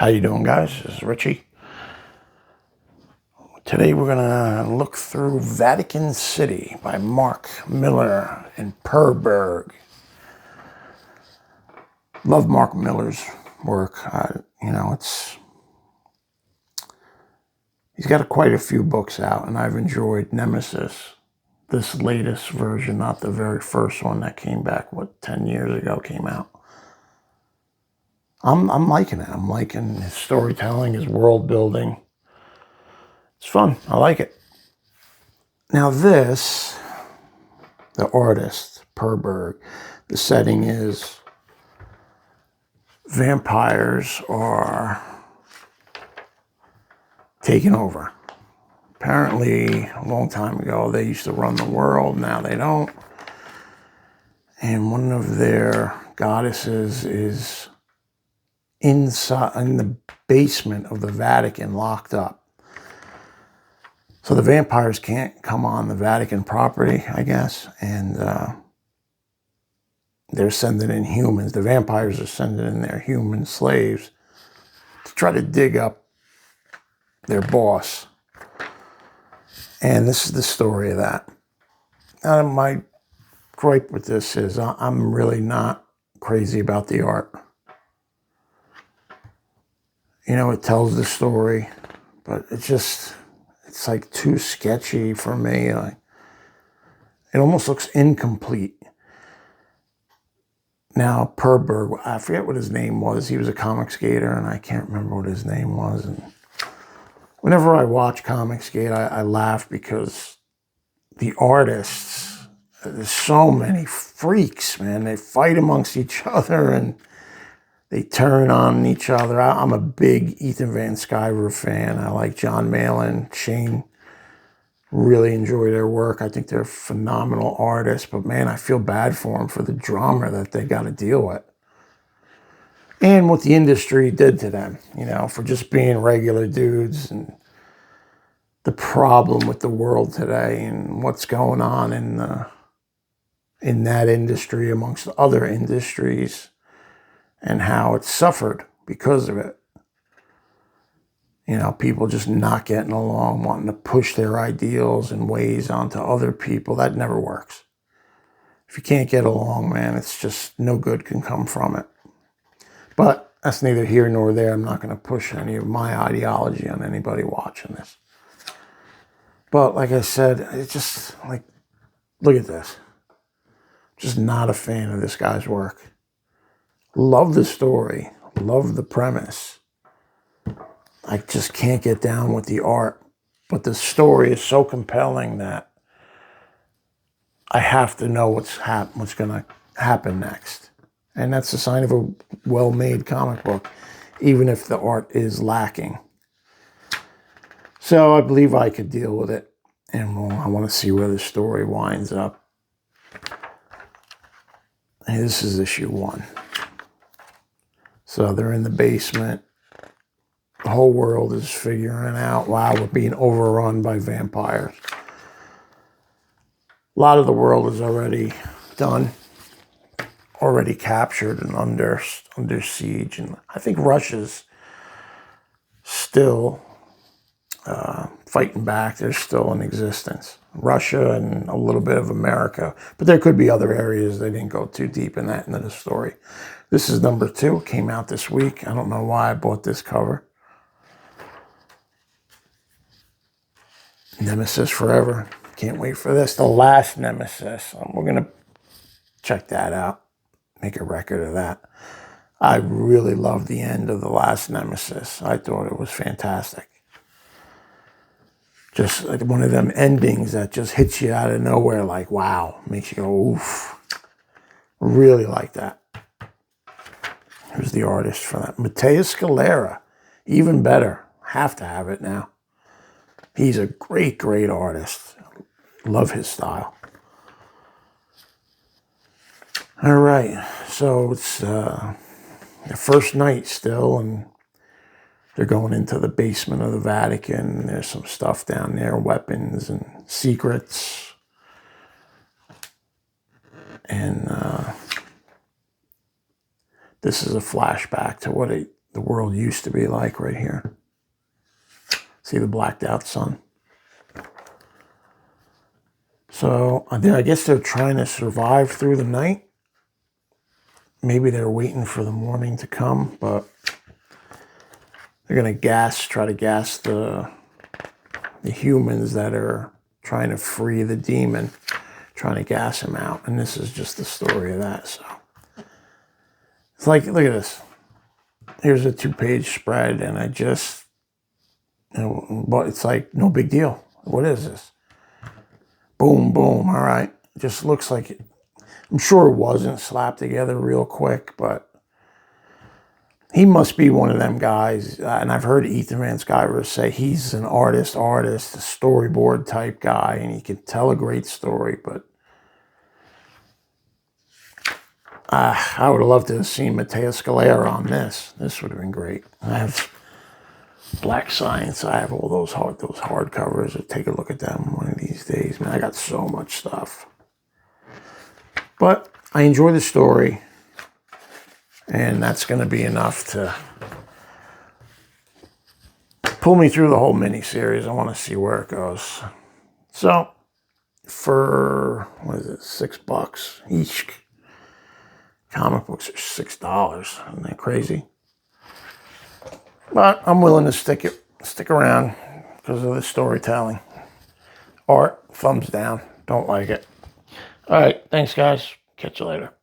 How you doing, guys? This is Richie. Today we're gonna look through Vatican City by Mark Millar and Perberg. Love Mark Millar's work. He's got quite a few books out, and I've enjoyed Nemesis, this latest version, not the very first one that came back, 10 years ago came out. I'm liking it. I'm liking his storytelling, his world building. It's fun. I like it. Now this, the artist, Perberg, the setting is vampires are taking over. Apparently, a long time ago, they used to run the world. Now they don't. And one of their goddesses is inside in the basement of the Vatican, locked up. So the vampires can't come on the Vatican property, I guess, and they're sending in humans. The vampires are sending in their human slaves to try to dig up their boss. And this is the story of that. My gripe with this is I'm really not crazy about the art. You know, it tells the story, but it's like too sketchy for me. It almost looks incomplete. Now, Perberg, I forget what his name was. He was a comic skater, and I can't remember what his name was. And whenever I watch comic skate, I laugh because the artists, there's so many freaks, man. They fight amongst each other, and they turn on each other. I'm a big Ethan Van Sciver fan. I like John Malin, Shane. Really enjoy their work. I think they're phenomenal artists. But man, I feel bad for them for the drama that they got to deal with. And what the industry did to them, for just being regular dudes, and the problem with the world today and what's going on in that industry amongst other industries, and how it's suffered because of it. People just not getting along, wanting to push their ideals and ways onto other people. That never works. If you can't get along, man, it's just no good can come from it. But that's neither here nor there. I'm not going to push any of my ideology on anybody watching this. But like I said, it's just like, look at this. Just not a fan of this guy's work. Love the story. Love the premise. I just can't get down with the art. But the story is so compelling that I have to know what's going to happen next. And that's a sign of a well-made comic book, even if the art is lacking. So I believe I could deal with it. And I want to see where the story winds up. And this is issue 1. So they're in the basement. The whole world is figuring out, wow, we're being overrun by vampires. A lot of the world is already done, already captured and under siege. And I think Russia's still fighting back. They're still in existence. Russia and a little bit of America. But there could be other areas. They didn't go too deep in that into the story. This is number 2. It came out this week. I don't know why I bought this cover. Nemesis Forever. Can't wait for this. The last Nemesis. We're going to check that out. Make a record of that. I really love the end of the last Nemesis. I thought it was fantastic. Just like one of them endings that just hits you out of nowhere, like, wow. Makes you go, oof. Really like that. Who's the artist for that? Matteo Scalera. Even better. Have to have it now. He's a great, great artist. Love his style. All right. So it's the first night still, and they're going into the basement of the Vatican. There's some stuff down there, weapons and secrets. And this is a flashback to what the world used to be like right here. See the blacked out sun? So I guess they're trying to survive through the night. Maybe they're waiting for the morning to come, but they're going to try to gas the humans that are trying to free the demon, trying to gas him out. And this is just the story of that. So it's like, look at this. Here's a 2-page spread, and but it's like, no big deal. What is this? Boom, boom. All right. Just looks like it. I'm sure it wasn't slapped together real quick, but he must be one of them guys. And I've heard Ethan Van Sciver say he's an artist, a storyboard type guy, and he can tell a great story. But I would have loved to have seen Matteo Scalera on this. This would have been great. I have Black Science. I have all those hardcovers. I'll take a look at them one of these days. Man, I got so much stuff. But I enjoy the story, and that's going to be enough to pull me through the whole miniseries. I want to see where it goes. So, for, what is it, $6 each. Comic books are $6. Isn't that crazy? But I'm willing to stick around because of the storytelling. Art, thumbs down. Don't like it. All right, thanks, guys. Catch you later.